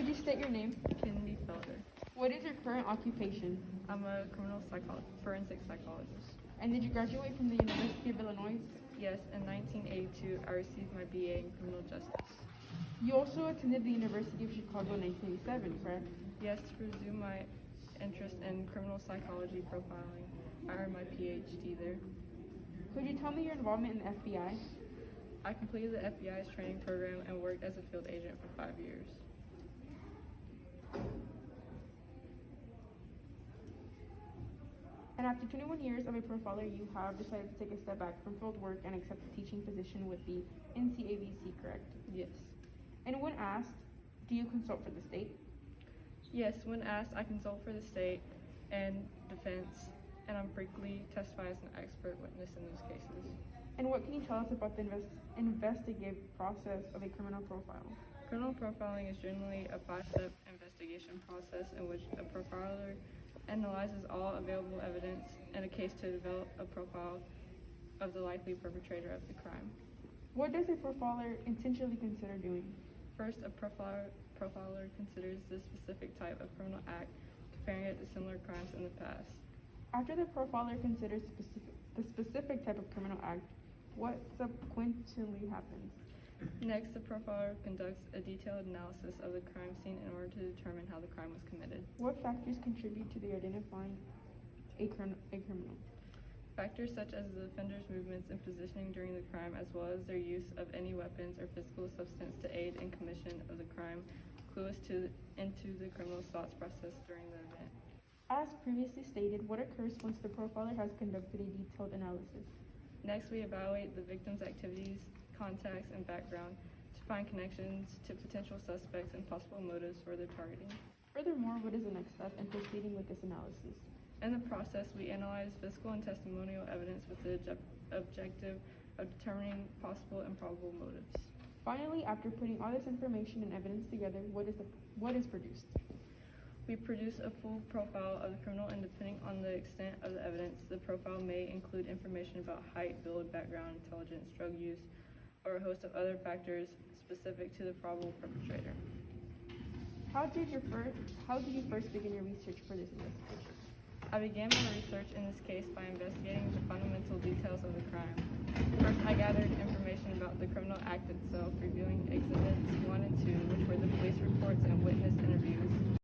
Could you state your name? Kennedy Felder. What is your current occupation? I'm a forensic psychologist. And did you graduate from the University of Illinois? Yes, in 1982, I received my BA in criminal justice. You also attended the University of Chicago in 1987, correct? Yes, to pursue my interest in criminal psychology profiling, I earned my PhD there. Could you tell me your involvement in the FBI? I completed the FBI's training program and worked as a field agent for 5 years. And after 21 years of a profiler, you have decided to take a step back from field work and accept a teaching position with the NCAVC, correct? Yes. And when asked, do you consult for the state? Yes, when asked, I consult for the state and defense, and I'm frequently testify as an expert witness in those cases. And what can you tell us about the investigative process of a criminal profile? Criminal profiling is generally a 5-step investigation process in which a profiler analyzes all available evidence in a case to develop a profile of the likely perpetrator of the crime. What does a profiler intentionally consider doing? First, a profiler considers the specific type of criminal act, comparing it to similar crimes in the past. After the profiler considers the specific type of criminal act, what subsequently happens? Next, the profiler conducts a detailed analysis of the crime scene in order to determine how the crime was committed. What factors contribute to the identifying a criminal? Factors such as the offender's movements and positioning during the crime, as well as their use of any weapons or physical substance to aid in commission of the crime, clue us into the criminal's thoughts process during the event. As previously stated, what occurs once the profiler has conducted a detailed analysis? Next, we evaluate the victim's activities, contacts, and background to find connections to potential suspects and possible motives for their targeting. Furthermore, what is the next step in proceeding with this analysis? In the process, we analyze physical and testimonial evidence with the objective of determining possible and probable motives. Finally, after putting all this information and evidence together, what is produced? We produce a full profile of the criminal, and depending on the extent of the evidence, the profile may include information about height, build, background, intelligence, drug use, or a host of other factors specific to the probable perpetrator. How did you first begin your research for this investigation? I began my research in this case by investigating the fundamental details of the crime. First, I gathered information about the criminal act itself, reviewing exhibits 1 and 2, which were the police reports and witness interviews.